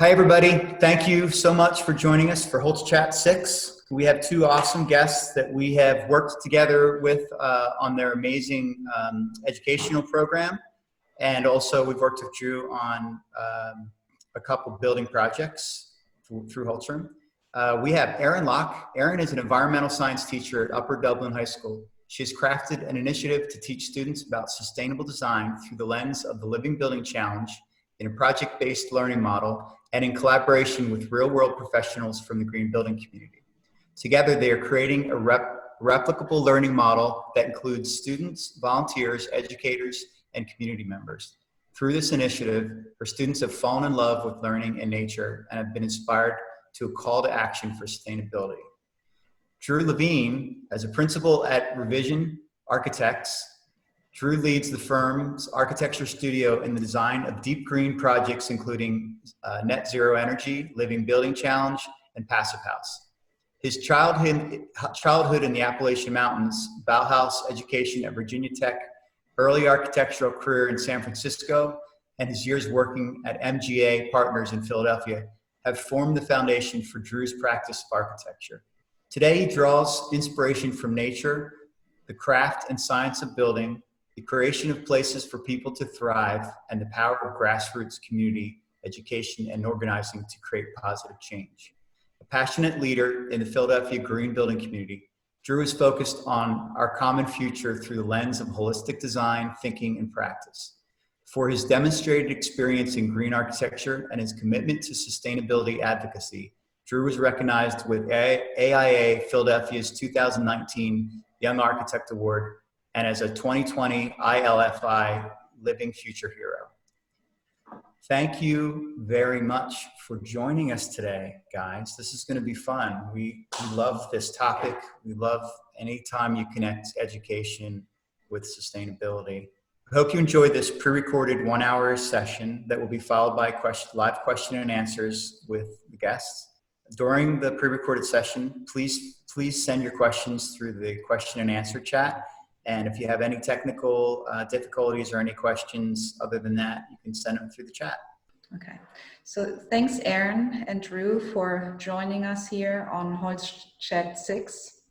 Hi, everybody. Thank you so much for joining us for HolzChat 6. We have two awesome guests that we have worked together with on their amazing educational program. And also we've worked with Drew on a couple building projects through HolzChat. We have Erin Loch. Erin is an environmental science teacher at Upper Dublin High School. She has crafted an initiative to teach students about sustainable design through the lens of the Living Building Challenge in a project-based learning model and in collaboration with real-world professionals from the green building community. Together, they are creating a replicable learning model that includes students, volunteers, educators, and community members. Through this initiative, our students have fallen in love with learning and nature and have been inspired to a call to action for sustainability. Drew Lavine, as a principal at Revision Architects, Drew leads the firm's architecture studio in the design of deep green projects, including Net Zero Energy, Living Building Challenge, and Passive House. His childhood in the Appalachian Mountains, Bauhaus education at Virginia Tech, early architectural career in San Francisco, and his years working at MGA Partners in Philadelphia have formed the foundation for Drew's practice of architecture. Today, he draws inspiration from nature, the craft and science of building, the creation of places for people to thrive, and the power of grassroots community education and organizing to create positive change. A passionate leader in the Philadelphia green building community, Drew is focused on our common future through the lens of holistic design, thinking, and practice. For his demonstrated experience in green architecture and his commitment to sustainability advocacy, Drew was recognized with AIA Philadelphia's 2019 Young Architect Award and as a 2020 ILFI Living Future Hero. Thank you very much for joining us today, guys. This is going to be fun. We love this topic. We love anytime you connect education with sustainability. I hope you enjoyed this pre-recorded 1-hour session that will be followed by live question and answers with the guests. During the pre-recorded session, please send your questions through the question and answer chat. And if you have any technical difficulties or any questions other than that, you can send them through the chat. Okay, so thanks Erin and Drew for joining us here on HolzChat 6.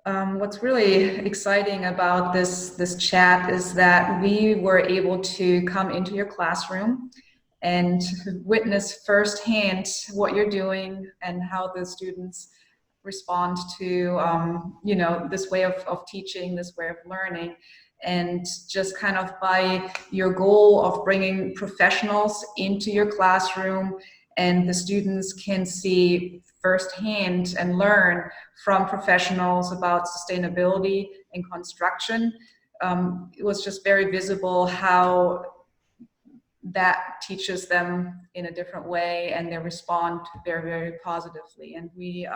What's really exciting about this chat is that we were able to come into your classroom and witness firsthand what you're doing and how the students respond to this way of teaching, this way of learning, and just kind of by your goal of bringing professionals into your classroom, and the students can see firsthand and learn from professionals about sustainability and construction. It was just very visible how that teaches them in a different way, and they respond very, very positively. And we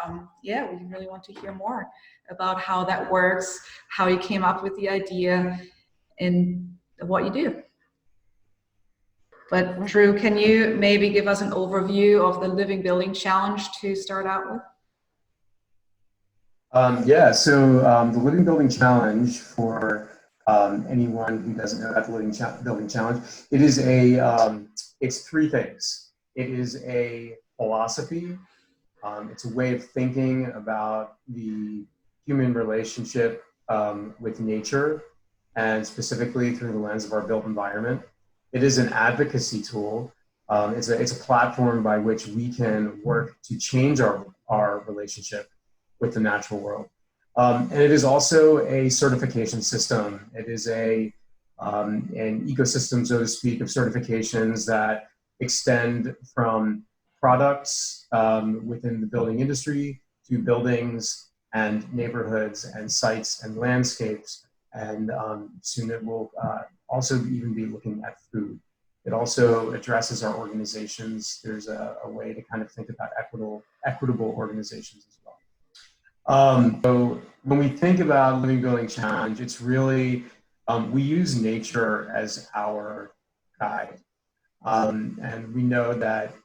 really want to hear more about how that works, how you came up with the idea, and what you do. But Drew, can you maybe give us an overview of the Living Building Challenge to start out with? The Living Building Challenge, for anyone who doesn't know about the Living Building Challenge, it is it's three things. It is a philosophy. It's a way of thinking about the human relationship with nature, and specifically through the lens of our built environment. It is an advocacy tool. It's a platform by which we can work to change our relationship with the natural world. And it is also a certification system. It is an ecosystem, so to speak, of certifications that extend from products within the building industry to buildings and neighborhoods and sites and landscapes. And soon it will also even be looking at food. It also addresses our organizations. There's a way to kind of think about equitable organizations as well. So when we think about Living Building Challenge, it's really, we use nature as our guide. And we know that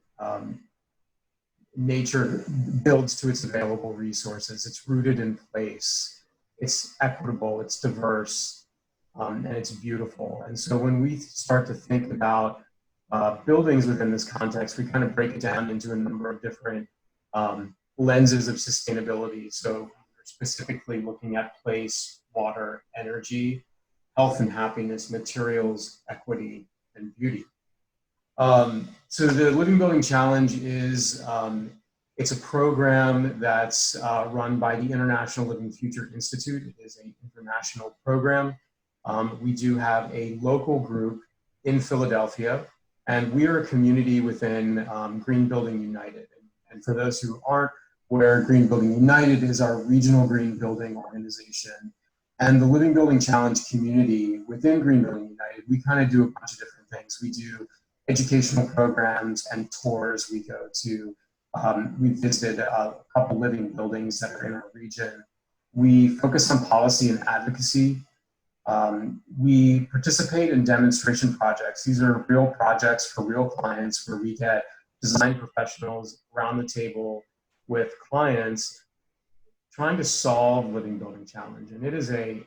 nature builds to its available resources. It's rooted in place. It's equitable, it's diverse, and it's beautiful. And so when we start to think about buildings within this context, we kind of break it down into a number of different lenses of sustainability. So we're specifically looking at place, water, energy, health and happiness, materials, equity, and beauty. So the Living Building Challenge is it's a program that's run by the International Living Future Institute. It is an international program. We do have a local group in Philadelphia, and we are a community within Green Building United. And for those who aren't aware, Green Building United is our regional green building organization. And the Living Building Challenge community within Green Building United, we kind of do a bunch of different things. We do educational programs and tours. We go to, we visited a couple living buildings that are in our region. We focus on policy and advocacy. We participate in demonstration projects. These are real projects for real clients where we get design professionals around the table with clients trying to solve Living Building Challenge. And it is a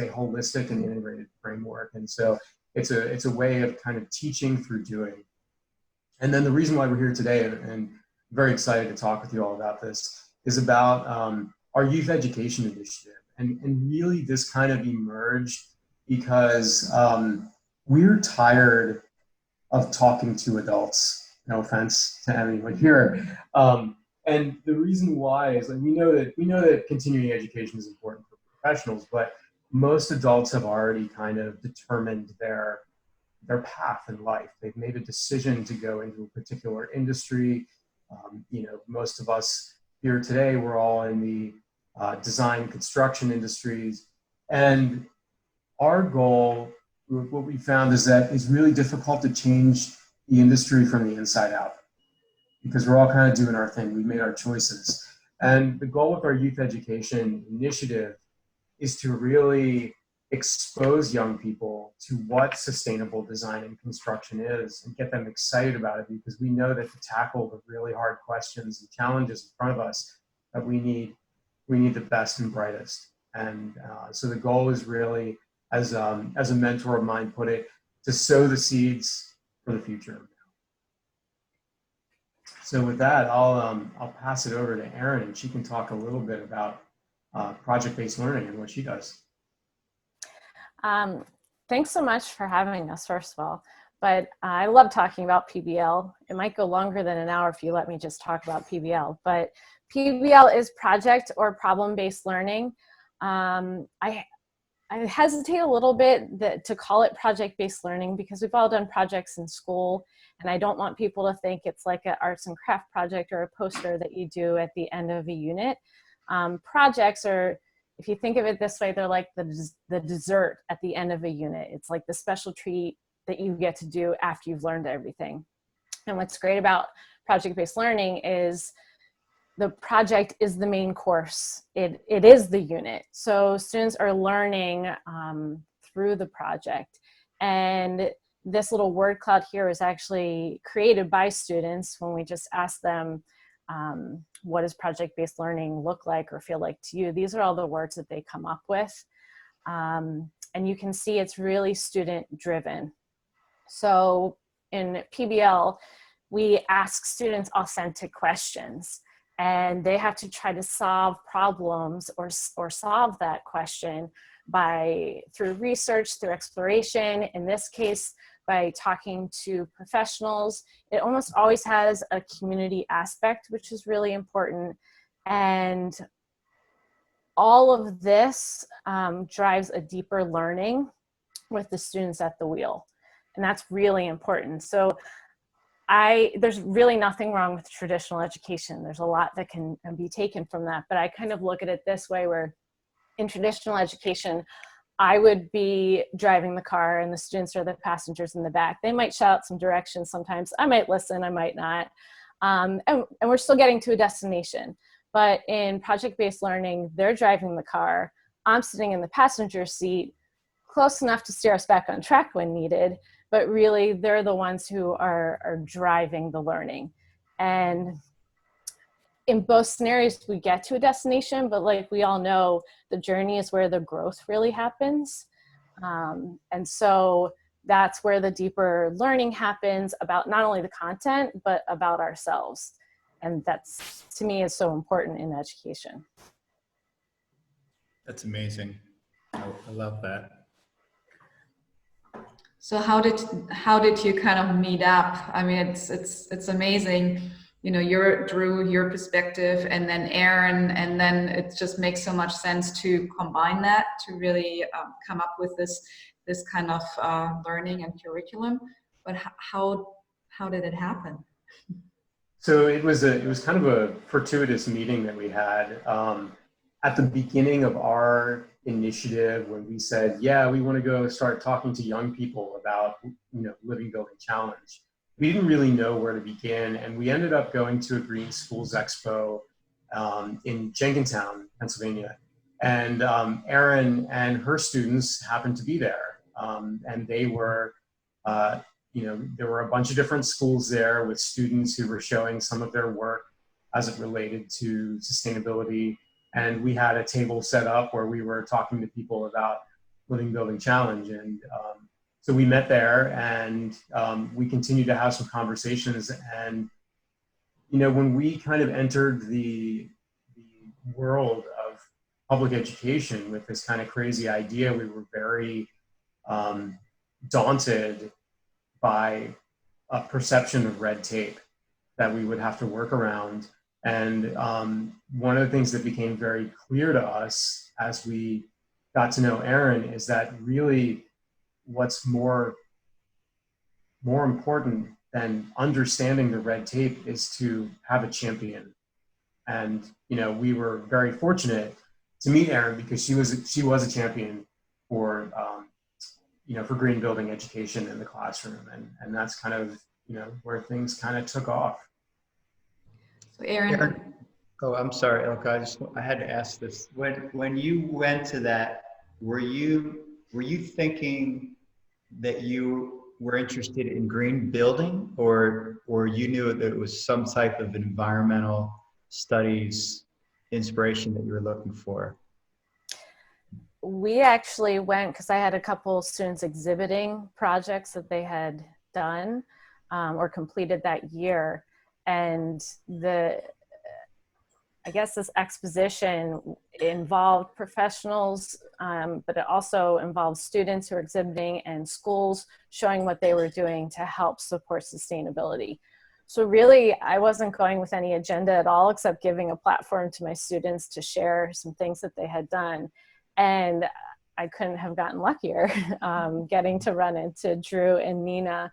holistic and integrated framework. And so it's a way of kind of teaching through doing. And then the reason why we're here today, and very excited to talk with you all about this, is about our youth education initiative. And really this kind of emerged because we're tired of talking to adults. No offense to anyone here. And the reason why is, like, we know that continuing education is important for professionals, but most adults have already kind of determined their path in life. They've made a decision to go into a particular industry. Most of us here today, we're all in the design construction industries. And our goal, what we found, is that it's really difficult to change the industry from the inside out, because we're all kind of doing our thing. We've made our choices. And the goal with our youth education initiative is to really expose young people to what sustainable design and construction is and get them excited about it, because we know that to tackle the really hard questions and challenges in front of us, that we need the best and brightest. And so the goal is really, as a mentor of mine put it, to sow the seeds for the future. So with that, I'll pass it over to Erin, and she can talk a little bit about project-based learning and what she does. Thanks so much for having us, first of all. But I love talking about PBL. It might go longer than an hour if you let me just talk about PBL. But PBL is project or problem-based learning. I hesitate a little bit to call it project-based learning, because we've all done projects in school, and I don't want people to think it's like an arts and craft project or a poster that you do at the end of a unit. Projects are, if you think of it this way, they're like the dessert at the end of a unit. It's like the special treat that you get to do after you've learned everything. And what's great about project-based learning is the project is the main course. It is the unit. So students are learning through the project. And this little word cloud here is actually created by students when we just ask them, what does project-based learning look like or feel like to you? These are all the words that they come up with. And you can see it's really student-driven. So in PBL, we ask students authentic questions, and they have to try to solve problems or solve that question through research, through exploration. In this case, by talking to professionals. It almost always has a community aspect, which is really important. And all of this drives a deeper learning with the students at the wheel. And that's really important. So there's really nothing wrong with traditional education. There's a lot that can be taken from that. But I kind of look at it this way, where in traditional education, I would be driving the car and the students are the passengers in the back. They might shout out some directions sometimes. I might listen, I might not. And we're still getting to a destination. But in project-based learning, they're driving the car. I'm sitting in the passenger seat, close enough to steer us back on track when needed. But really, they're the ones who are driving the learning. And in both scenarios, we get to a destination, but like we all know, the journey is where the growth really happens. And so that's where the deeper learning happens about not only the content, but about ourselves. And that's, to me, is so important in education. That's amazing. I love that. So how did you kind of meet up? I mean, it's amazing, you know, Drew, your perspective, and then Erin, and then it just makes so much sense to combine that to really come up with this kind of learning and curriculum. But how did it happen? So it was kind of a fortuitous meeting that we had at the beginning of our initiative, when we said, yeah, we want to go start talking to young people about, you know, Living Building Challenge. We didn't really know where to begin, and we ended up going to a Green Schools Expo in Jenkintown, Pennsylvania. And Erin and her students happened to be there, and they were you know, there were a bunch of different schools there with students who were showing some of their work as it related to sustainability. And we had a table set up where we were talking to people about Living Building Challenge. And so we met there, and we continued to have some conversations. And, you know, when we kind of entered the world of public education with this kind of crazy idea, we were very daunted by a perception of red tape that we would have to work around. And one of the things that became very clear to us as we got to know Erin is that really what's more important than understanding the red tape is to have a champion. And, you know, we were very fortunate to meet Erin because she was a champion for you know, for green building education in the classroom. And that's kind of, you know, where things kind of took off. So Erin. Oh, I'm sorry, Ilka. I had to ask this. When you went to that, were you thinking that you were interested in green building, or you knew that it was some type of environmental studies inspiration that you were looking for? We actually went because I had a couple students exhibiting projects that they had done or completed that year. And I guess this exposition involved professionals, but it also involved students who are exhibiting and schools showing what they were doing to help support sustainability. So really, I wasn't going with any agenda at all, except giving a platform to my students to share some things that they had done. And I couldn't have gotten luckier getting to run into Drew and Nina,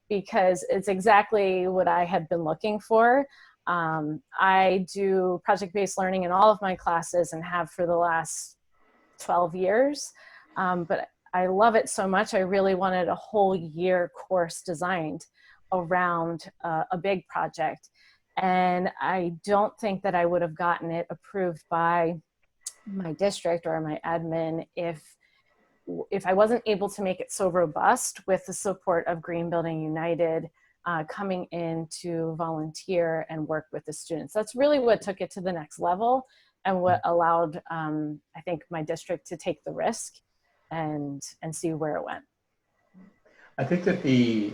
because it's exactly what I had been looking for. I do project-based learning in all of my classes and have for the last 12 years, but I love it so much. I really wanted a whole year course designed around a big project. And I don't think that I would have gotten it approved by my district or my admin if I wasn't able to make it so robust with the support of Green Building United coming in to volunteer and work with the students. That's really what took it to the next level and what allowed, I think, my district to take the risk and see where it went. I think that the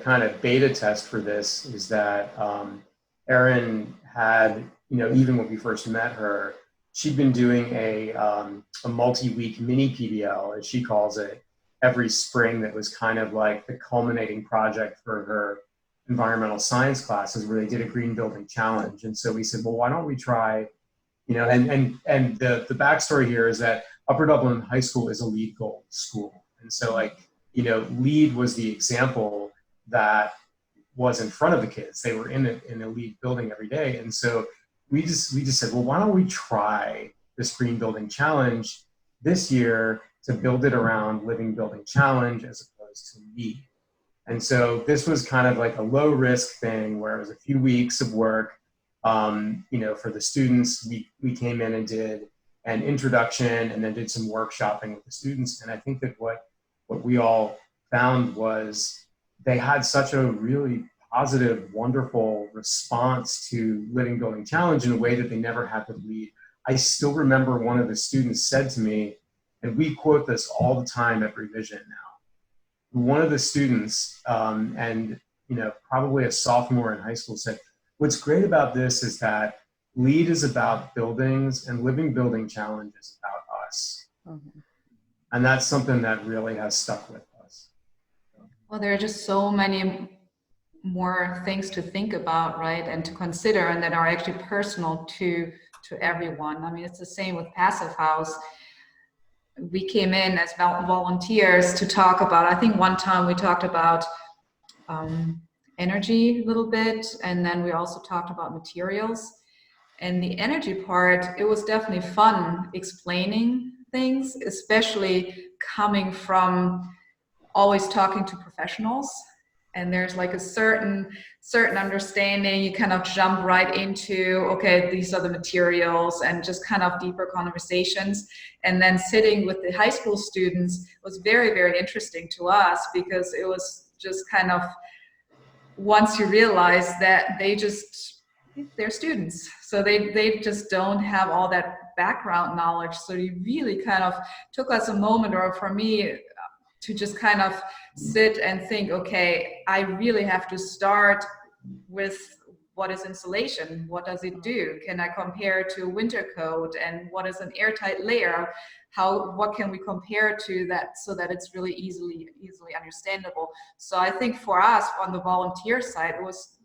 kind of beta test for this is that Erin had, you know, even when we first met her, she'd been doing a multi-week mini PBL, as she calls it, every spring that was kind of like the culminating project for her environmental science classes, where they did a green building challenge. And so we said, well, why don't we try, you know, and the backstory here is that Upper Dublin High School is a LEED Gold school. And so, like, you know, LEED was the example that was in front of the kids. They were in a LEED building every day. And so we just said, well, why don't we try this green building challenge this year to build it around Living Building Challenge as opposed to LEED. And so this was kind of like a low risk thing where it was a few weeks of work. You know, for the students, we came in and did an introduction and then did some workshopping with the students. And I think that what we all found was they had such a really positive, wonderful response to Living Building Challenge in a way that they never had with LEED. I still remember one of the students said to me, and we quote this all the time at revision now, one of the students, and probably a sophomore in high school, said, "What's great about this is that LEAD is about buildings and Living Building Challenge is about us." Mhm. And that's something that really has stuck with us. Well, there are just so many more things to think about, right, and to consider, and that are actually personal to everyone. I mean, it's the same with Passive House. We came in as volunteers to talk about, I think one time we talked about energy a little bit, and then we also talked about materials. And the energy part, it was definitely fun explaining things, especially coming from always talking to professionals. And there's like a certain understanding. You kind of jump right into, okay, these are the materials, and just kind of deeper conversations. And then sitting with the high school students was very, very interesting to us, because it was just kind of, once you realize that they're students, so they just don't have all that background knowledge. So you really kind of took us a moment, or for me, to just kind of sit and think, okay, I really have to start with, what is insulation? What does it do? Can I compare to a winter coat? And what is an airtight layer? What can we compare to that, so that it's really easily understandable? So I think for us on the volunteer side,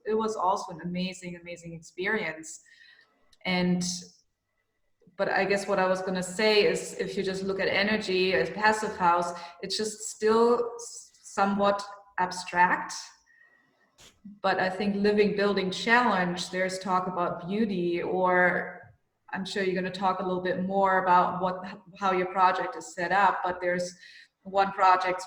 it was also an amazing experience. But I guess what I was going to say is, if you just look at energy as Passive House, it's just still somewhat abstract. But I think Living Building Challenge, there's talk about beauty, or I'm sure you're going to talk a little bit more about how your project is set up. But there's one project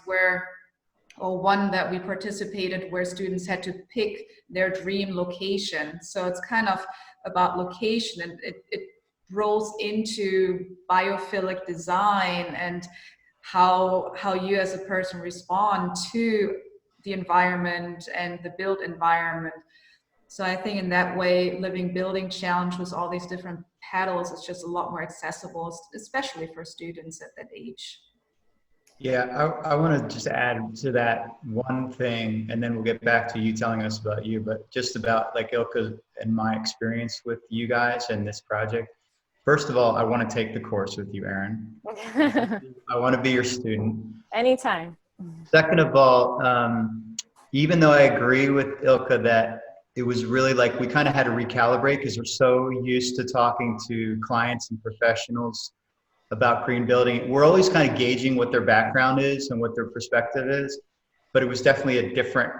one that we participated, where students had to pick their dream location. So it's kind of about location, and it rolls into biophilic design, and how you as a person respond to the environment and the built environment. So I think in that way, Living Building Challenge with all these different pedals is just a lot more accessible, especially for students at that age. Yeah, I want to just add to that one thing, and then we'll get back to you telling us about you, but just about like Ilka and my experience with you guys and this project. First of all, I want to take the course with you, Erin. I want to be your student. Anytime. Second of all, even though I agree with Ilka that it was really like we kind of had to recalibrate, because we're so used to talking to clients and professionals about green building. We're always kind of gauging what their background is and what their perspective is, but it was definitely a different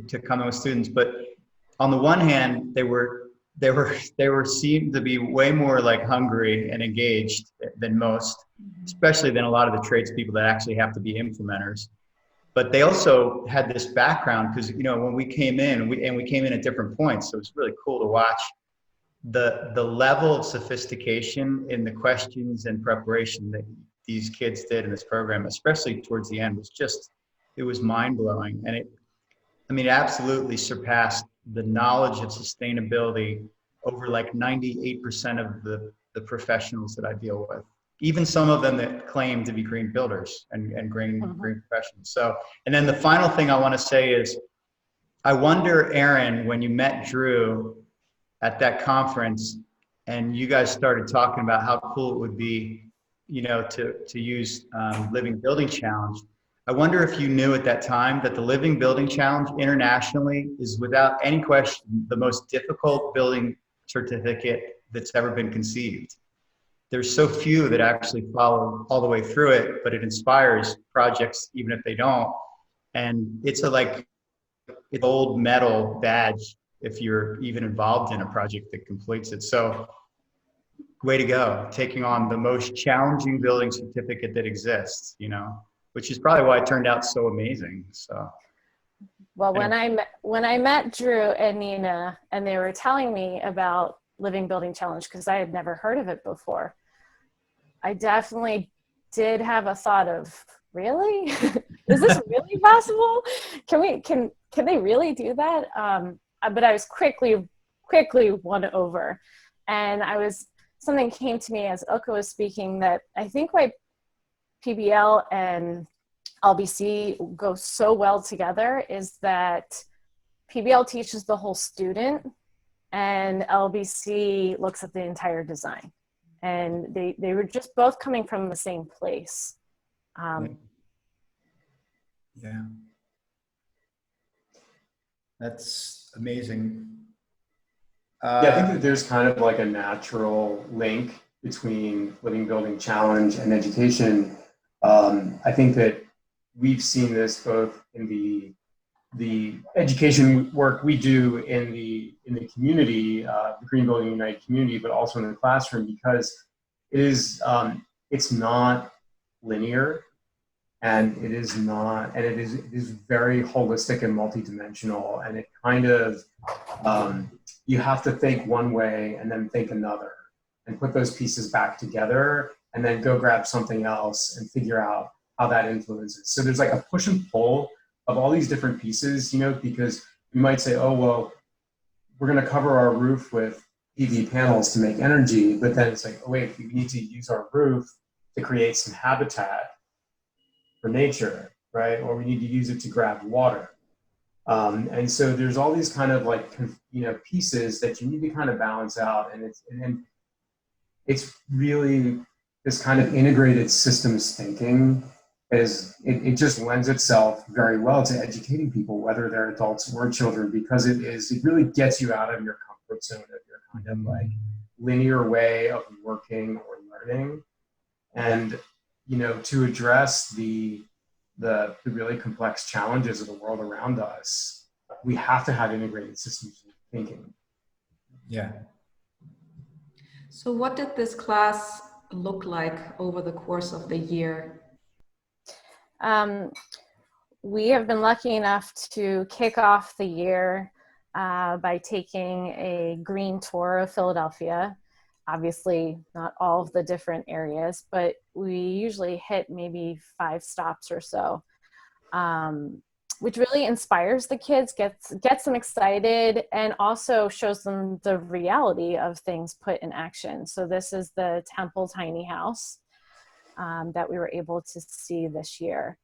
to come in with students. But on the one hand, they seemed to be way more like hungry and engaged than most, especially than a lot of the tradespeople that actually have to be implementers. But they also had this background, because when we came in, we came in at different points, so it was really cool to watch the level of sophistication in the questions and preparation that these kids did in this program, especially towards the end, it was mind-blowing. And it absolutely surpassed the knowledge of sustainability over like 98% of the professionals that I deal with, even some of them that claim to be green builders and green professionals. So, and then the final thing I want to say is, I wonder, Erin, when you met Drew at that conference and you guys started talking about how cool it would be, to use Living Building Challenge, I wonder if you knew at that time that the Living Building Challenge internationally is, without any question, the most difficult building certificate that's ever been conceived. There's so few that actually follow all the way through it, but it inspires projects even if they don't. And it's an old medal badge if you're even involved in a project that completes it. So way to go, taking on the most challenging building certificate that exists, which is probably why it turned out so amazing. So, well, when I met Drew and Nina, and they were telling me about Living Building Challenge, because I had never heard of it before, I definitely did have a thought of, really? Is this really possible? Can they really do that? But I was quickly won over. And something came to me as Ilka was speaking, that I think why PBL and LBC go so well together is that PBL teaches the whole student and LBC looks at the entire design. And they were just both coming from the same place. Yeah. That's amazing. Yeah, I think that there's kind of like a natural link between Living Building Challenge and education. I think that we've seen this both in the education work we do in the community, the Green Building United community, but also in the classroom, because it is it's not linear, and it is very holistic and multidimensional, and it kind of you have to think one way and then think another, and put those pieces back together, and then go grab something else and figure out how that influences. So there's like a push and pull of all these different pieces, you know, because you might say, oh, well, we're going to cover our roof with PV panels to make energy, but then it's like, oh, wait, we need to use our roof to create some habitat for nature, right? Or we need to use it to grab water. And so there's all these kind of like, you know, pieces that you need to kind of balance out. And it's really this kind of integrated systems thinking it just lends itself very well to educating people, whether they're adults or children, because it really gets you out of your comfort zone of your kind of like linear way of working or learning. And, you know, to address the really complex challenges of the world around us, we have to have integrated systems thinking. Yeah. So what did this class look like over the course of the year? We have been lucky enough to kick off the year by taking a green tour of Philadelphia. Obviously, not all of the different areas, but we usually hit maybe 5 stops or so, which really inspires the kids, gets them excited, and also shows them the reality of things put in action. So this is the Temple Tiny House that we were able to see this year.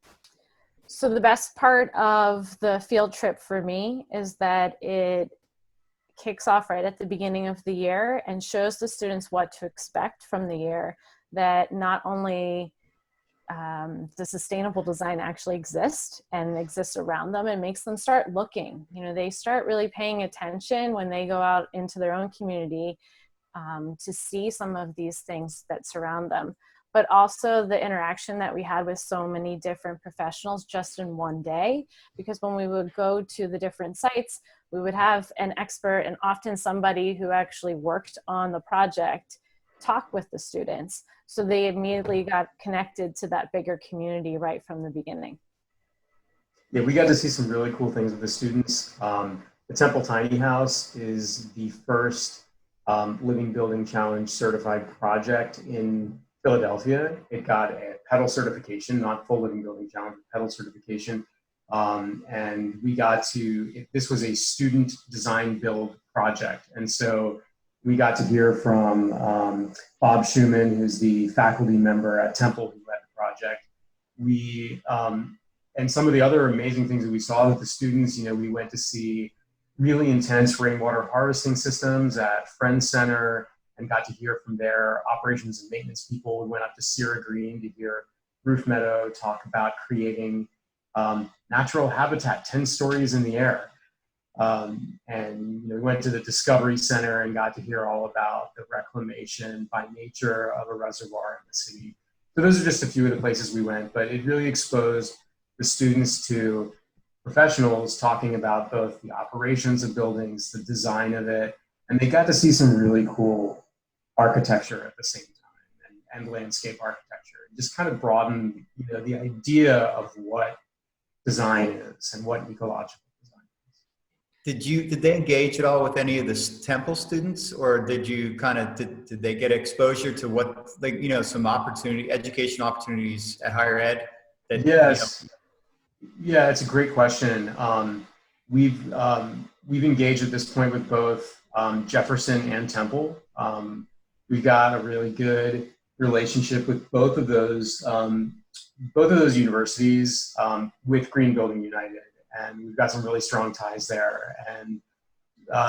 So the best part of the field trip for me is that it kicks off right at the beginning of the year and shows the students what to expect from the year, that not only does sustainable design actually exist and exists around them, and makes them start looking. You know, they start really paying attention when they go out into their own community to see some of these things that surround them. But also the interaction that we had with so many different professionals just in one day, because when we would go to the different sites, we would have an expert and often somebody who actually worked on the project talk with the students. So they immediately got connected to that bigger community right from the beginning. Yeah, we got to see some really cool things with the students. The Temple Tiny House is the first Living Building Challenge certified project in Philadelphia. It got a pedal certification, not full Living Building Challenge, pedal certification. And we got to, this was a student design build project. And so we got to hear from Bob Schumann, who's the faculty member at Temple who led the project. And some of the other amazing things that we saw with the students, you know, we went to see really intense rainwater harvesting systems at Friends Center and got to hear from their operations and maintenance people. We went up to Sierra Green to hear Ruth Meadow talk about creating natural habitat 10 stories in the air. And you know, we went to the Discovery Center and got to hear all about the reclamation by nature of a reservoir in the city. So those are just a few of the places we went, but it really exposed the students to professionals talking about both the operations of buildings, the design of it, and they got to see some really cool architecture at the same time, and landscape architecture. It just kind of broadened, you know, the idea of what design is and what ecological design is. Did they engage at all with any of the Temple students, or did you kind of did they get exposure to what, like, you know, some education opportunities at higher ed? That, yes. You know, yeah, it's a great question. We've engaged at this point with both Jefferson and Temple. We got a really good relationship with both of those universities with Green Building United, and we've got some really strong ties there. And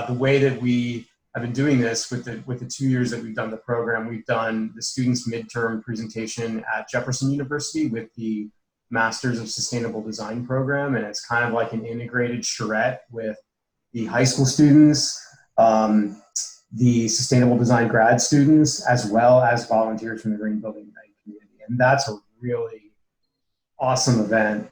the way that we have been doing this with the 2 years that we've done the program, we've done the students' midterm presentation at Jefferson University with the Masters of Sustainable Design program, and it's kind of like an integrated charrette with the high school students, the Sustainable Design grad students, as well as volunteers from the Green Building United community. And that's a really awesome event.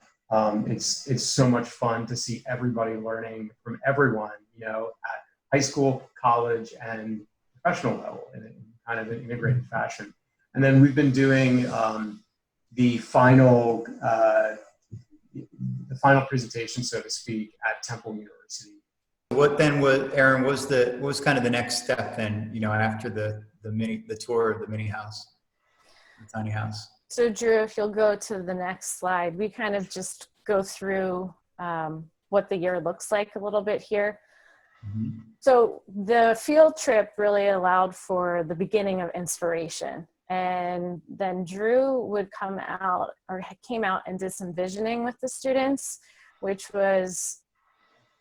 It's so much fun to see everybody learning from everyone, you know, at high school, college, and professional level in kind of an integrated fashion. And then we've been doing the final presentation, so to speak, at Temple University. What then was, Erin, what was kind of the next step then, you know, after the tour of the mini house, the tiny house? So Drew, if you'll go to the next slide, we kind of just go through what the year looks like a little bit here. Mm-hmm. So the field trip really allowed for the beginning of inspiration. And then Drew would came out and did some visioning with the students, which was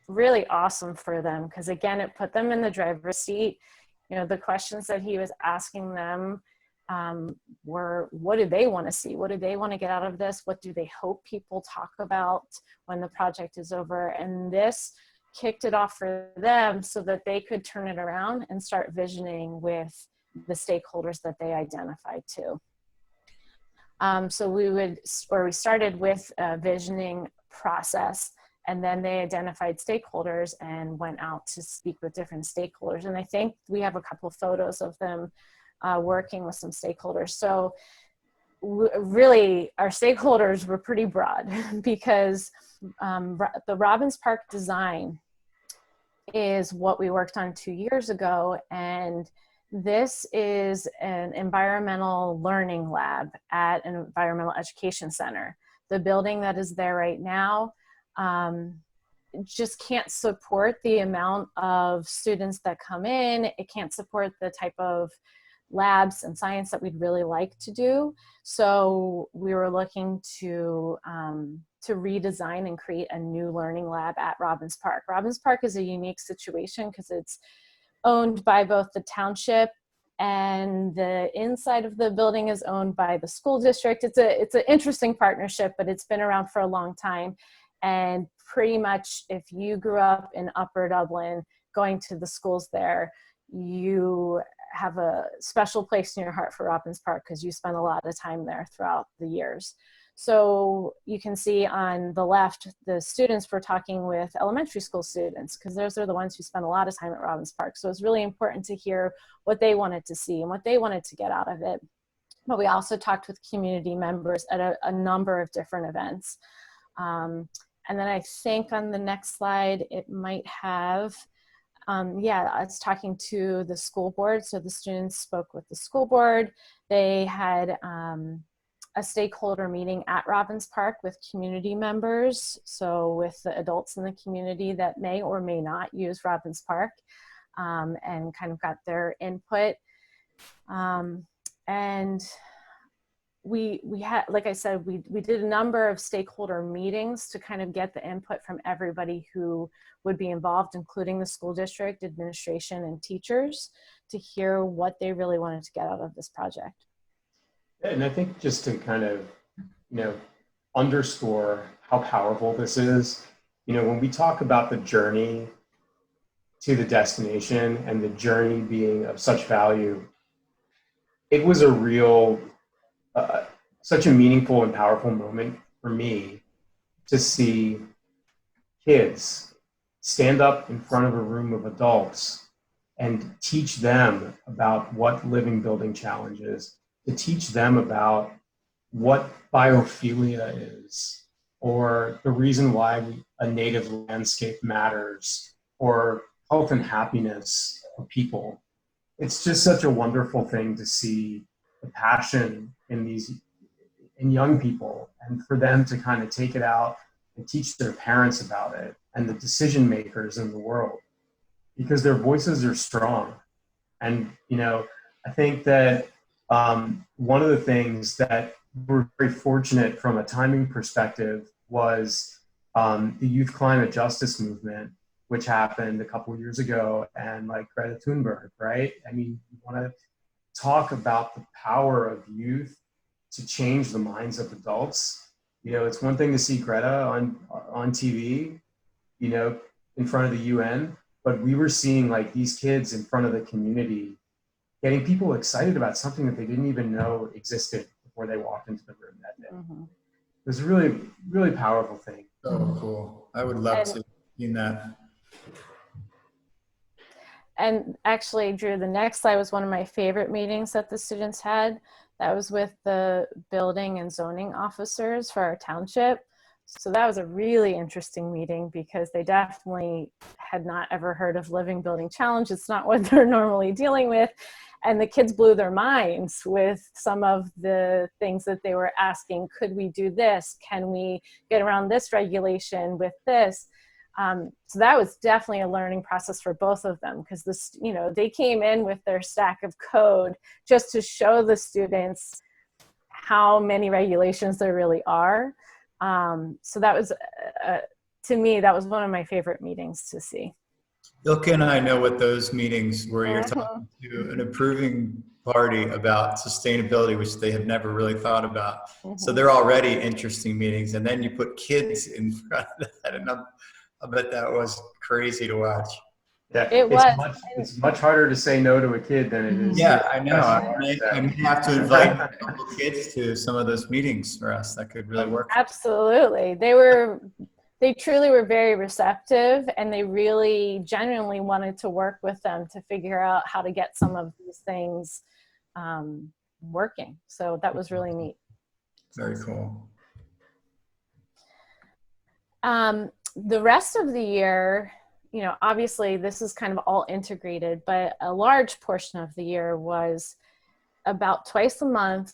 really awesome for them, because again, it put them in the driver's seat. You know, the questions that he was asking them were, what do they want to see? What do they want to get out of this? What do they hope people talk about when the project is over? And this kicked it off for them so that they could turn it around and start visioning with the stakeholders that they identified to. So we started with a visioning process, and then they identified stakeholders and went out to speak with different stakeholders. And I think we have a couple of photos of them working with some stakeholders. So really our stakeholders were pretty broad because the Robbins Park design is what we worked on 2 years ago. And this is an environmental learning lab at an environmental education center. The building that is there right now just can't support the amount of students that come in. It can't support the type of labs and science that we'd really like to do. So we were looking to redesign and create a new learning lab at Robbins Park. Robbins Park is a unique situation because it's owned by both the township, and the inside of the building is owned by the school district. It's an interesting partnership, but it's been around for a long time. And pretty much if you grew up in Upper Dublin, going to the schools there, you have a special place in your heart for Robbins Park because you spent a lot of time there throughout the years. So you can see on the left, the students were talking with elementary school students because those are the ones who spend a lot of time at Robbins Park. So it's really important to hear what they wanted to see and what they wanted to get out of it. But we also talked with community members at a number of different events. And then I think on the next slide, it might have, it's talking to the school board. So the students spoke with the school board. They had a stakeholder meeting at Robbins Park with community members. So with the adults in the community that may or may not use Robbins Park, and kind of got their input. And we had, like I said, we did a number of stakeholder meetings to kind of get the input from everybody who would be involved, including the school district, administration, and teachers, to hear what they really wanted to get out of this project. And I think just to kind of, underscore how powerful this is, when we talk about the journey to the destination and the journey being of such value, it was a real, such a meaningful and powerful moment for me to see kids stand up in front of a room of adults and teach them about what living building challenge is, to teach them about what biophilia is, or the reason why a native landscape matters, or health and happiness of people. It's just such a wonderful thing to see the passion in young people, and for them to kind of take it out and teach their parents about it and the decision makers in the world, because their voices are strong. And, I think that One of the things that we're very fortunate from a timing perspective was the youth climate justice movement, which happened a couple of years ago, and like Greta Thunberg, right? I mean, you want to talk about the power of youth to change the minds of adults. You know, it's one thing to see Greta on TV, you know, in front of the UN, but we were seeing like these kids in front of the community getting people excited about something that they didn't even know existed before they walked into the room that day. Mm-hmm. It was a really, really powerful thing. So cool. I would love to have seen that. And actually, Drew, the next slide was one of my favorite meetings that the students had. That was with the building and zoning officers for our township. So that was a really interesting meeting because they definitely had not ever heard of Living Building Challenge. It's not what they're normally dealing with. And the kids blew their minds with some of the things that they were asking. Could we do this? Can we get around this regulation with this? So that was definitely a learning process for both of them because this, you know, they came in with their stack of code just to show the students how many regulations there really are. So that was, to me, that was one of my favorite meetings to see. Ilka and I know what those meetings where you're talking to an approving party about sustainability, which they have never really thought about. So they're already interesting meetings. And then you put kids in front of that. And I bet that was crazy to watch. Yeah, It was. It's much harder to say no to a kid than it is. Yeah, I know. I may have to invite a couple kids to some of those meetings for us. That could really work. Absolutely. They truly were very receptive, and they really genuinely wanted to work with them to figure out how to get some of these things working. So that was really neat. Very cool. The rest of the year, you know, obviously this is kind of all integrated, but a large portion of the year was about twice a month.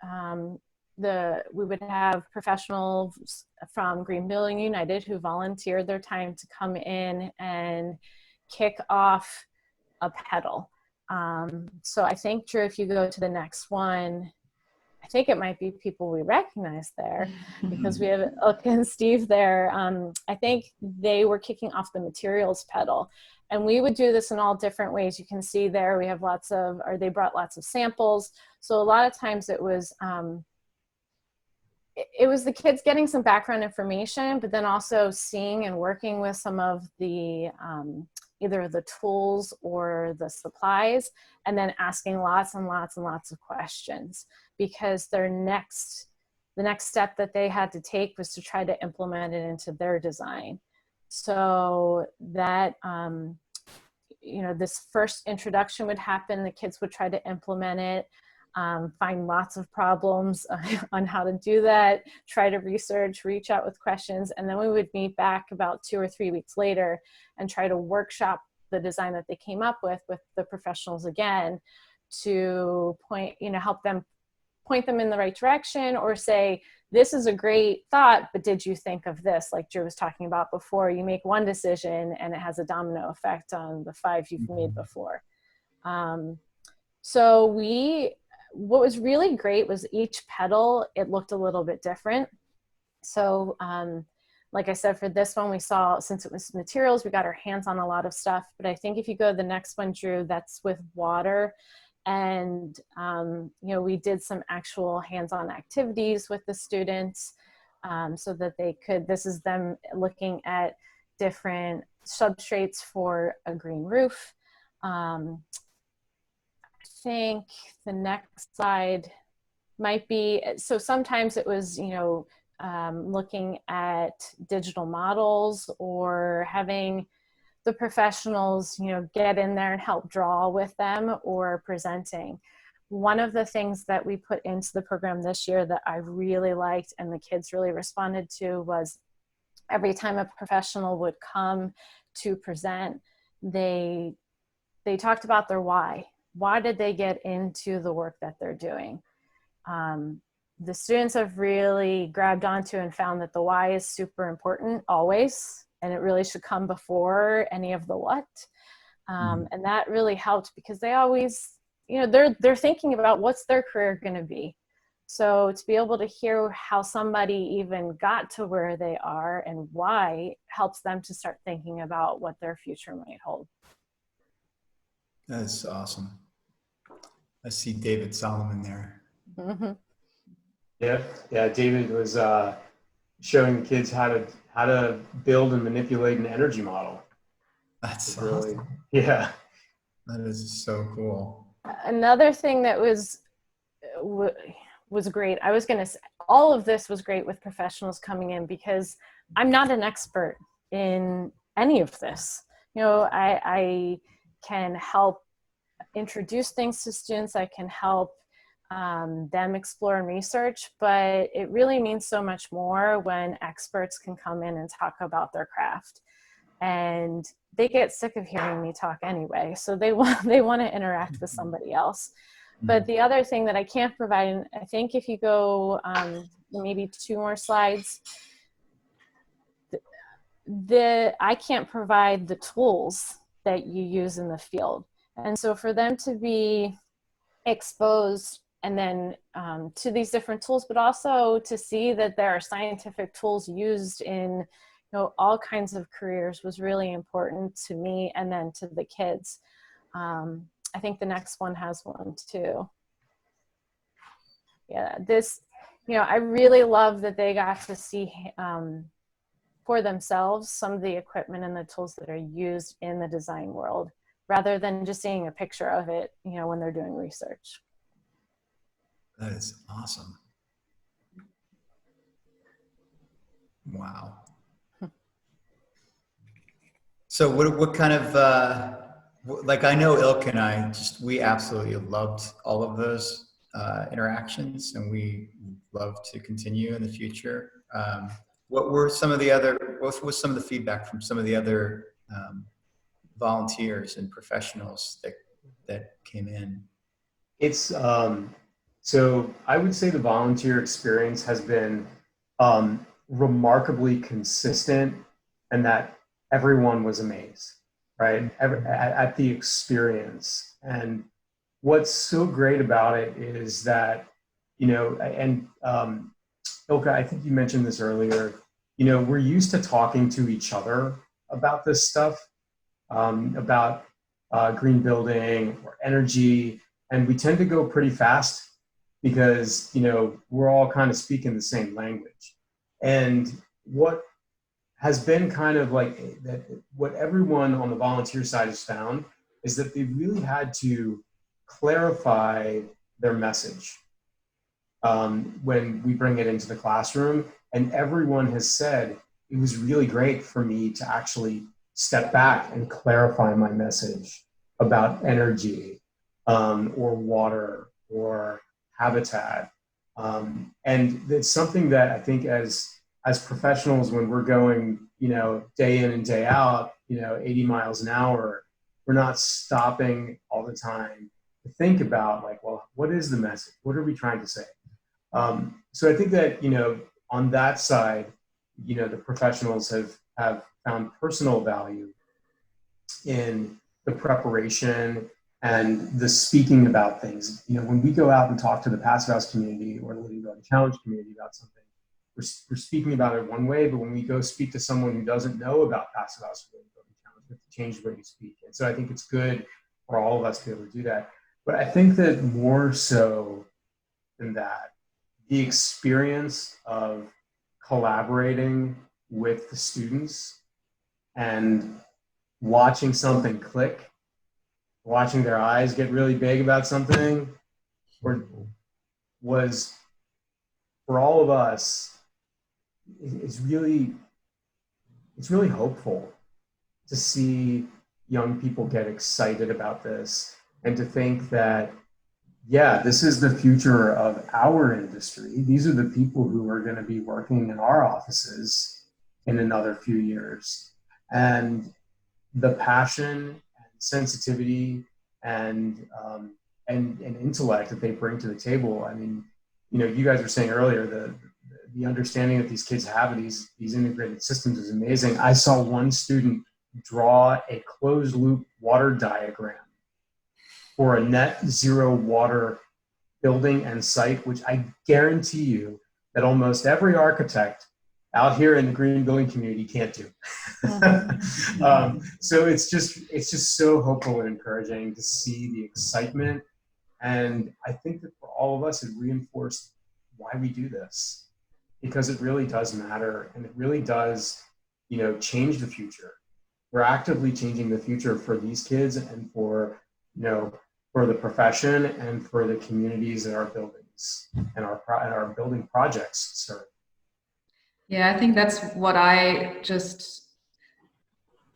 We would have professionals from Green Building United who volunteered their time to come in and kick off a pedal. So I think, Drew, if you go to the next one, I think it might be people we recognize there because we have Ilka and Steve there. I think they were kicking off the materials pedal. And we would do this in all different ways. You can see there we have they brought lots of samples. So a lot of times it was the kids getting some background information, but then also seeing and working with some of the either the tools or the supplies, and then asking lots and lots and lots of questions, because the next step that they had to take was to try to implement it into their design. So that, you know, this first introduction would happen, the kids would try to implement it, find lots of problems on how to do that, try to research, reach out with questions, and then we would meet back about 2 or 3 weeks later and try to workshop the design that they came up with the professionals again to help them point them in the right direction, or say, this is a great thought, but did you think of this? Like Drew was talking about before, you make one decision and it has a domino effect on the 5 you've made before. So what was really great was each pedal, it looked a little bit different. So like I said, for this one, we saw, since it was materials, we got our hands on a lot of stuff. But I think if you go to the next one, Drew, that's with water. And, you know, we did some actual hands-on activities with the students so that they could, this is them looking at different substrates for a green roof. I think the next slide might be, so sometimes it was, you know, looking at digital models or having the professionals, you know, get in there and help draw with them or presenting. One of the things that we put into the program this year that I really liked and the kids really responded to was every time a professional would come to present, they talked about their why. Why did they get into the work that they're doing? The students have really grabbed onto and found that the why is super important always, and it really should come before any of the what. And that really helped because they always, they're thinking about what's their career going to be. So to be able to hear how somebody even got to where they are and why helps them to start thinking about what their future might hold. That's awesome. I see David Solomon there. Mm-hmm. Yeah. David was showing the kids how to build and manipulate an energy model. That's really, awesome. yeah. That is so cool. Another thing that was great. I was going to say, all of this was great with professionals coming in because I'm not an expert in any of this. I can help introduce things to students. I can help them explore and research, but it really means so much more when experts can come in and talk about their craft. And they get sick of hearing me talk anyway, so they want to interact with somebody else. But the other thing that I can't provide, and I think if you go maybe 2 more slides, I can't provide the tools that you use in the field. And so for them to be exposed and then to these different tools, but also to see that there are scientific tools used in all kinds of careers was really important to me and then to the kids. I think the next one has one too. Yeah, this, I really love that they got to see for themselves some of the equipment and the tools that are used in the design world, rather than just seeing a picture of it, when they're doing research. That is awesome. Wow. So what kind of, I know Ilk and I we absolutely loved all of those interactions, and we love to continue in the future. What was some of the feedback from some of the other volunteers and professionals that came in? It's so I would say the volunteer experience has been remarkably consistent, and that everyone was amazed, right? At the experience. And what's so great about it is that, and Ilka, I think you mentioned this earlier, we're used to talking to each other about this stuff, about green building or energy, and we tend to go pretty fast because, we're all kind of speaking the same language. And what has been kind of that, what everyone on the volunteer side has found is that they really had to clarify their message when we bring it into the classroom. And everyone has said, it was really great for me to actually step back and clarify my message about energy or water or habitat. And it's something that I think as professionals, when we're going, day in and day out, 80 miles an hour, we're not stopping all the time to think about well, what is the message? What are we trying to say? So I think that, on that side, the professionals have found personal value in the preparation and the speaking about things. When we go out and talk to the Passive House community or the Living Building Challenge community about something, we're speaking about it one way, but when we go speak to someone who doesn't know about Passive House or Living Building Challenge, we have to change the way we speak. And so I think it's good for all of us to be able to do that. But I think that more so than that, the experience of collaborating with the students and watching something click, watching their eyes get really big about something, was for all of us, it's really hopeful to see young people get excited about this and to think that, yeah, this is the future of our industry. These are the people who are going to be working in our offices in another few years. And the passion and sensitivity and intellect that they bring to the table. I mean, you guys were saying earlier, the understanding that these kids have of these integrated systems is amazing. I saw one student draw a closed loop water diagram for a net zero water building and site, which I guarantee you that almost every architect out here in the green building community can't do. So it's just so hopeful and encouraging to see the excitement. And I think that for all of us, it reinforced why we do this, because it really does matter, and it really does, change the future. We're actively changing the future for these kids and for, for the profession and for the communities that our buildings and our building projects serve. Yeah, I think that's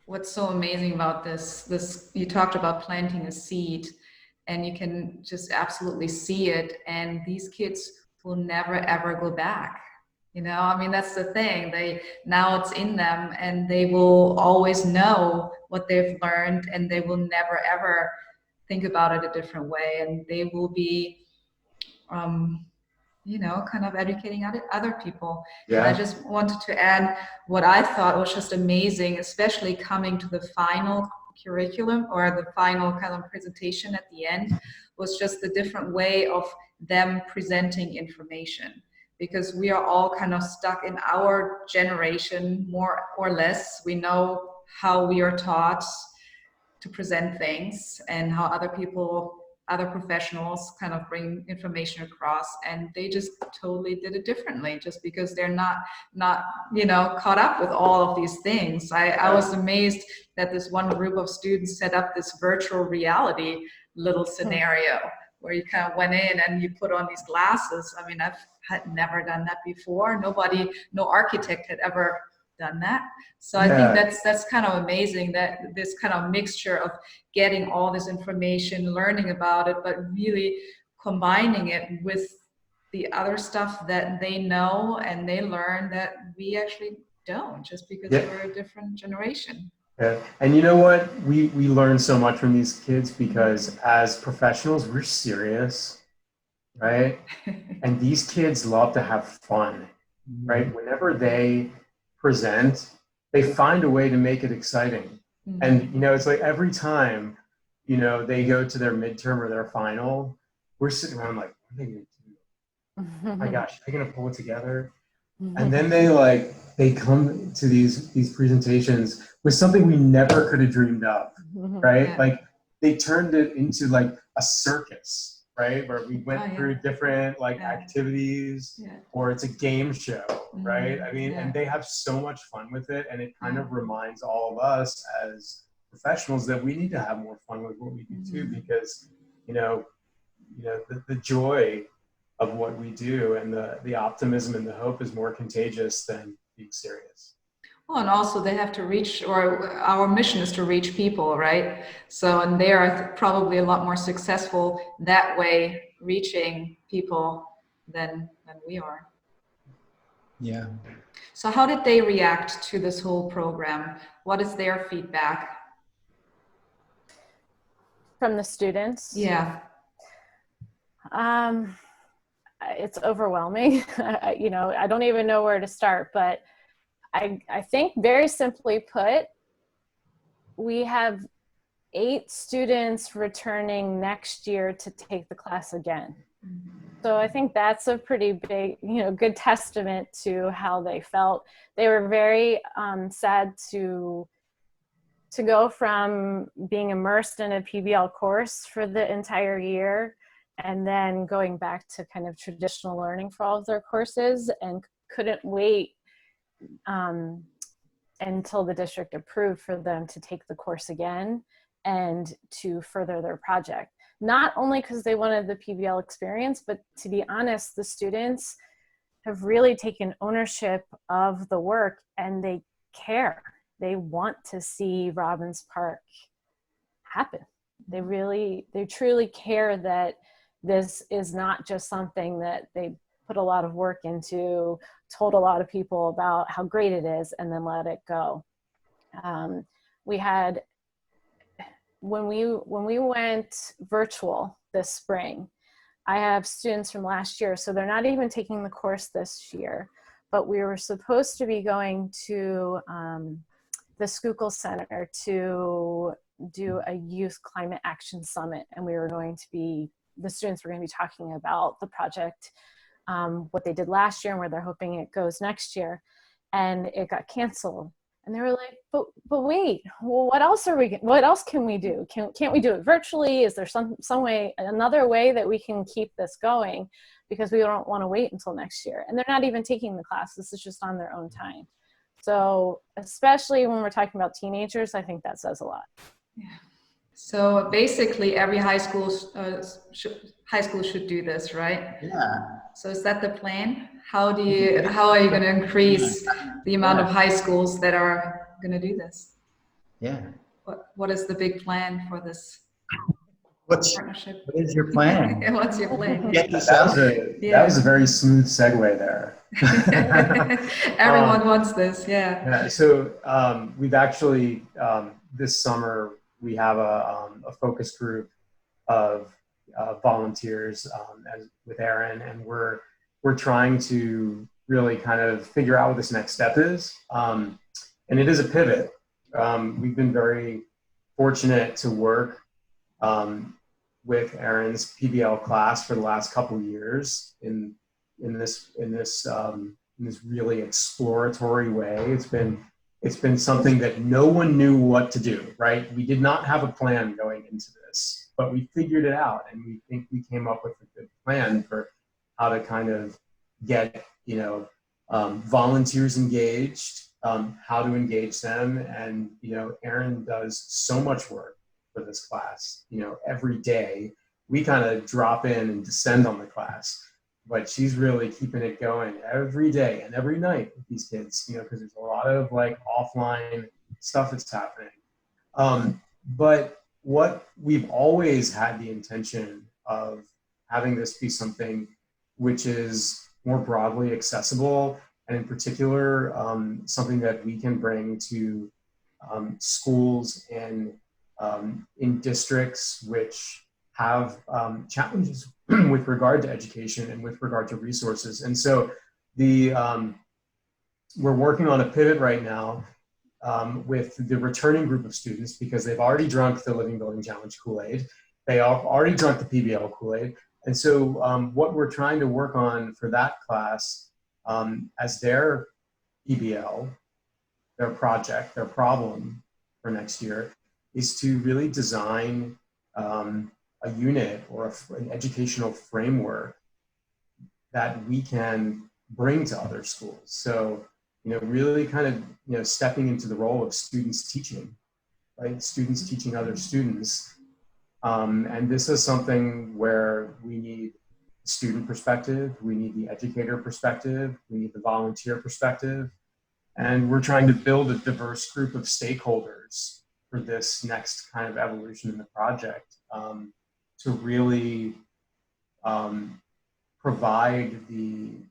what's so amazing about this, you talked about planting a seed, and you can just absolutely see it. And these kids will never, ever go back. I mean, that's the thing. Now it's in them, and they will always know what they've learned, and they will never, ever think about it a different way. And they will be, kind of educating other people. Yeah. And I just wanted to add what I thought was just amazing, especially coming to the final curriculum or the final kind of presentation at the end, was just the different way of them presenting information. Because we are all kind of stuck in our generation, more or less. We know how we are taught to present things and how other professionals kind of bring information across, and they just totally did it differently, just because they're not caught up with all of these things. I was amazed that this one group of students set up this virtual reality little scenario where you kind of went in and you put on these glasses. I mean, I had never done that before. No architect had ever done that. So I think that's kind of amazing, that this kind of mixture of getting all this information, learning about it, but really combining it with the other stuff that they know and they learn that we actually don't, just because we're a different generation. Yeah. And you know what? We learn so much from these kids, because as professionals, we're serious, right? And these kids love to have fun, right? Whenever they present, they find a way to make it exciting. And, it's like every time, they go to their midterm or their final, we're sitting around like, what are they going to do? Oh my gosh, they're going to pull it together. And then they come to these presentations with something we never could have dreamed of, right? Yeah. Like they turned it into like a circus, right? Where we went through different activities, or it's a game show, right? I mean, and they have so much fun with it, and it kind of reminds all of us as professionals that we need to have more fun with what we do too, because the joy of what we do and the optimism and the hope is more contagious than being serious. Well, and also they have to reach, or our mission is to reach people, right? So, and they are probably a lot more successful that way, reaching people than we are. Yeah. So how did they react to this whole program? What is their feedback? From the students? Yeah. It's overwhelming. I don't even know where to start, but I think, very simply put, we have 8 students returning next year to take the class again. So I think that's a pretty big, good testament to how they felt. They were very sad to go from being immersed in a PBL course for the entire year and then going back to kind of traditional learning for all of their courses, and couldn't wait until the district approved for them to take the course again and to further their project. Not only because they wanted the PBL experience, but to be honest, the students have really taken ownership of the work, and they care. They want to see Robbins Park happen. They truly care that this is not just something that they put a lot of work into, told a lot of people about how great it is, and then let it go. We had, when we went virtual this spring, I have students from last year, so they're not even taking the course this year, but we were supposed to be going to the Schuylkill Center to do a youth climate action summit, and we were going to be, the students were going to be talking about the project, what they did last year and where they're hoping it goes next year. And it got canceled. And they were like, but wait, well, what else can we do? Can't we do it virtually? Is there some way, another way that we can keep this going? Because we don't want to wait until next year. And they're not even taking the class. This is just on their own time. So especially when we're talking about teenagers, I think that says a lot. Yeah. So basically every high school should do this, right? Yeah. So is that the plan? How are you going to increase the amount of high schools that are going to do this? Yeah. What is the big plan for this partnership? What is your plan? What's your plan? Get this out. That was a very smooth segue there. Everyone wants this, yeah. Yeah, so we've actually, this summer, we have a focus group of volunteers with Erin, and we're trying to really kind of figure out what this next step is. And it is a pivot. We've been very fortunate to work with Erin's PBL class for the last couple of years in this really exploratory way. It's been something that no one knew what to do, right? We did not have a plan going into this, but we figured it out, and we think we came up with a good plan for how to kind of get, volunteers engaged, how to engage them. And, Erin does so much work for this class. Every day we kind of drop in and descend on the class, but she's really keeping it going every day and every night with these kids, because there's a lot of like offline stuff that's happening. But what we've always had the intention of having this be something which is more broadly accessible, and in particular, something that we can bring to schools and in districts which have challenges with regard to education and with regard to resources. And so we're working on a pivot right now with the returning group of students, because they've already drunk the Living Building Challenge Kool-Aid. They have already drunk the PBL Kool-Aid. And so what we're trying to work on for that class as their PBL, their project, their problem for next year, is to really design a unit or an educational framework that we can bring to other schools. So, really kind of, stepping into the role of students teaching, right? Students teaching other students. And this is something where we need the student perspective, we need the educator perspective, we need the volunteer perspective. And we're trying to build a diverse group of stakeholders for this next kind of evolution in the project, to really provide the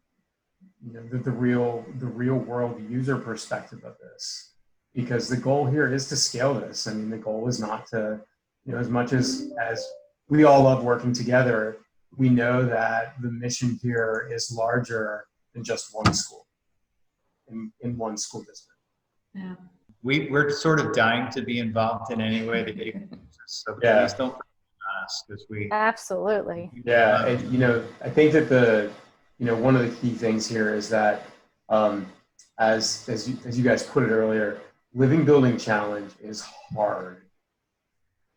real world user perspective of this, because the goal here is to scale this. I mean, the goal is not to, as much as we all love working together, we know that the mission here is larger than just one school in one school district. Yeah. We're sort of dying to be involved in any way that you can. So please don't forget us, because we Absolutely. Yeah, and, I think that one of the key things here is that as you guys put it earlier, Living Building Challenge is hard,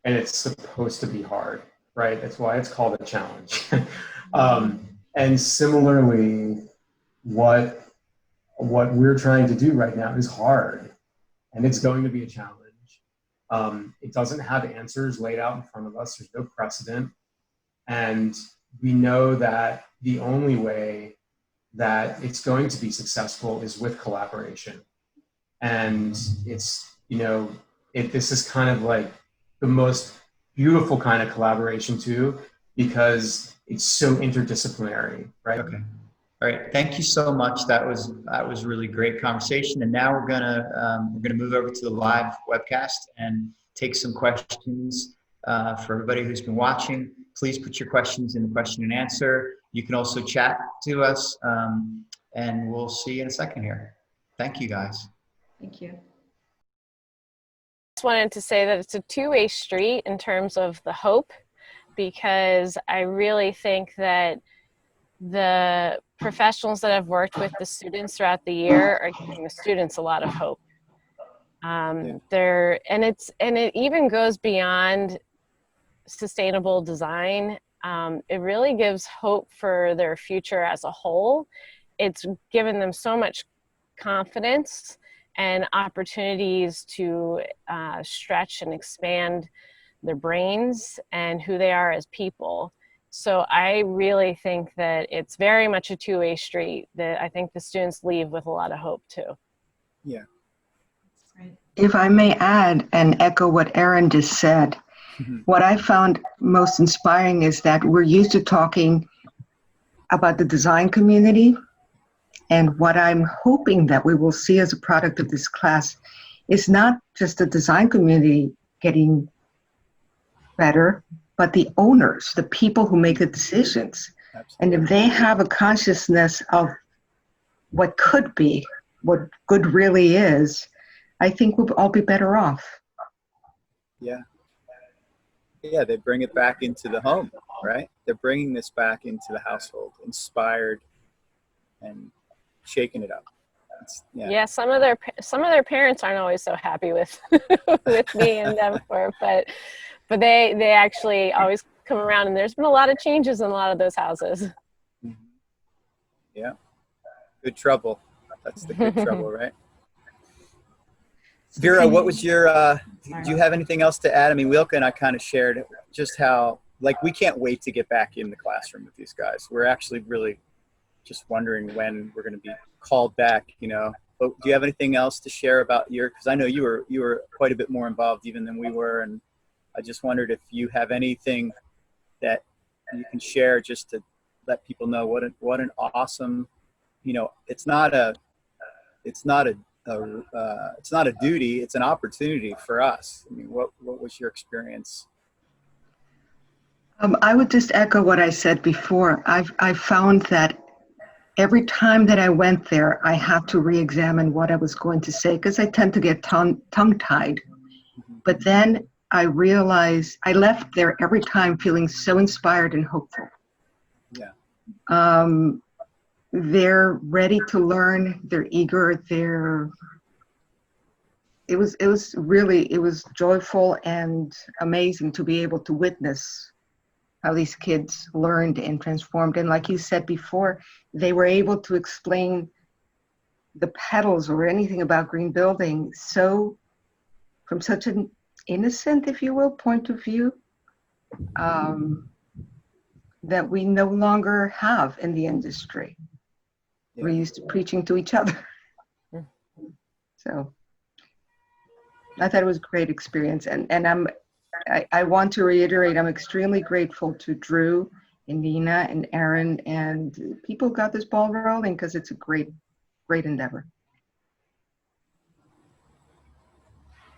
and it's supposed to be hard, right? That's why it's called a challenge. And similarly, what we're trying to do right now is hard, and it's going to be a challenge. It doesn't have answers laid out in front of us. There's no precedent. And we know that the only way that it's going to be successful is with collaboration. And it's, this is kind of like the most beautiful kind of collaboration too, because it's so interdisciplinary, right? Okay. All right. Thank you so much. That was really great conversation. And now we're gonna move over to the live webcast and take some questions for everybody who's been watching. Please put your questions in the question and answer. You can also chat to us, and we'll see you in a second here. Thank you, guys. Thank you. wanted to say that it's a two-way street in terms of the hope, because I really think that the professionals that have worked with the students throughout the year are giving the students a lot of hope. And it even goes beyond sustainable design. It really gives hope for their future as a whole. It's given them so much confidence and opportunities to stretch and expand their brains and who they are as people. So I really think that it's very much a two-way street, that I think the students leave with a lot of hope too. Yeah. If I may add and echo what Erin just said, what I found most inspiring is that we're used to talking about the design community, and what I'm hoping that we will see as a product of this class is not just the design community getting better, but the owners, the people who make the decisions. Absolutely. And if they have a consciousness of what could be, what good really is, I think we'll all be better off. Yeah. Yeah, they bring it back into the home, right? They're bringing this back into the household, inspired and shaking it up. Yeah, some of their parents aren't always so happy with with me and them but they actually always come around, and there's been a lot of changes in a lot of those houses. Mm-hmm. Yeah. Good trouble. That's the good trouble, right? Vera, what was your, do you have anything else to add? I mean, Wilke and I kind of shared just how, like, we can't wait to get back in the classroom with these guys. We're actually really just wondering when we're going to be called back, you know. But do you have anything else to share about because I know you were quite a bit more involved even than we were, and I just wondered if you have anything that you can share just to let people know what an awesome, you know, it's not a duty, it's an opportunity for us. I mean, what was your experience? I would just echo what I said before. I found that every time that I went there, I have to re-examine what I was going to say, because I tend to get tongue-tied. But then I realized I left there every time feeling so inspired and hopeful. Yeah. They're ready to learn. They're eager. It was joyful and amazing to be able to witness how these kids learned and transformed. And like you said before, they were able to explain the petals or anything about green building from such an innocent, if you will, point of view that we no longer have in the industry. Yeah. We're used to preaching to each other. So I thought it was a great experience. And I want to reiterate, I'm extremely grateful to Drew and Nina and Erin and people who got this ball rolling, because it's a great, great endeavor.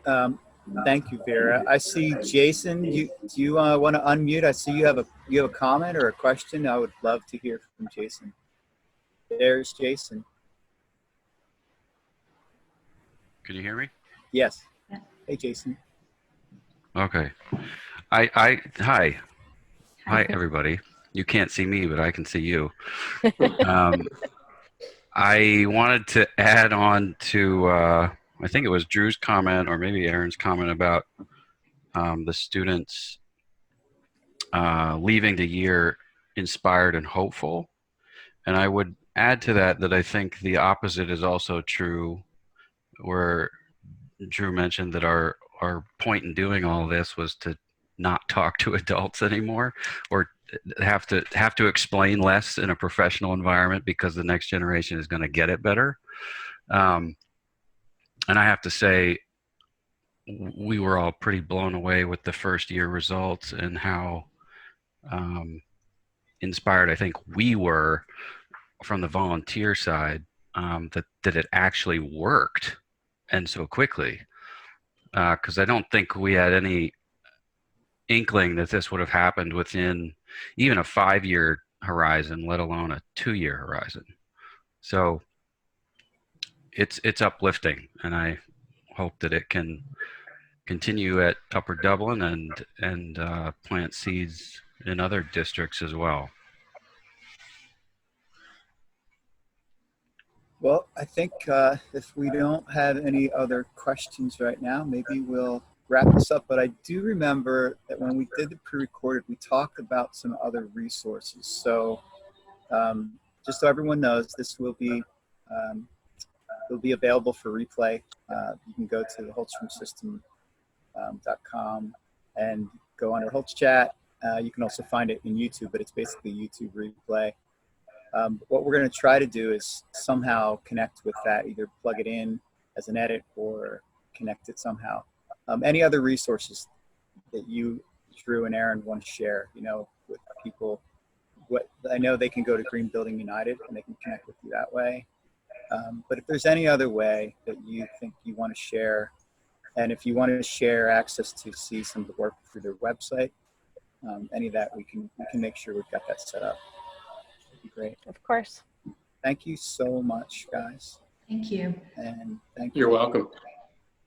Thank you, Vera. I see Jason. Do you want to unmute? I see you have a comment or a question. I would love to hear from Jason. There's Jason. Can you hear me? Yes. Yeah. Hey, Jason. Okay. Hi, everybody. You can't see me, but I can see you. I wanted to add on to, I think it was Drew's comment or maybe Erin's comment about the students leaving the year inspired and hopeful. And I would add to that I think the opposite is also true, where Drew mentioned that our point in doing all this was to not talk to adults anymore, or have to explain less in a professional environment, because the next generation is going to get it better. And I have to say, we were all pretty blown away with the first year results and how inspired I think we were from the volunteer side, that it actually worked, and so quickly. Because I don't think we had any inkling that this would have happened within even a 5-year horizon, let alone a 2-year horizon. So it's uplifting, and I hope that it can continue at Upper Dublin and plant seeds in other districts as well. Well, I think if we don't have any other questions right now, maybe we'll wrap this up. But I do remember that when we did the pre-recorded, we talked about some other resources. So just so everyone knows, this will be available for replay. You can go to the HolzChat.com and go under HolzChat. You can also find it in YouTube, but it's basically YouTube replay. What we're going to try to do is somehow connect with that, either plug it in as an edit or connect it somehow. Any other resources that you, Drew and Erin, want to share, with people? What I know, they can go to Green Building United and they can connect with you that way. But if there's any other way that you think you want to share, and if you want to share access to see some of the work through their website, any of that, we can make sure we've got that set up. That'd be great. Of course. Thank you so much, guys. Thank you. And thank you. You're welcome.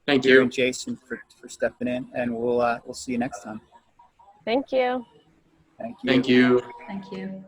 Thank You you. and Jason for stepping in, and we'll see you next time. Thank you. Thank you. Thank you. Thank you.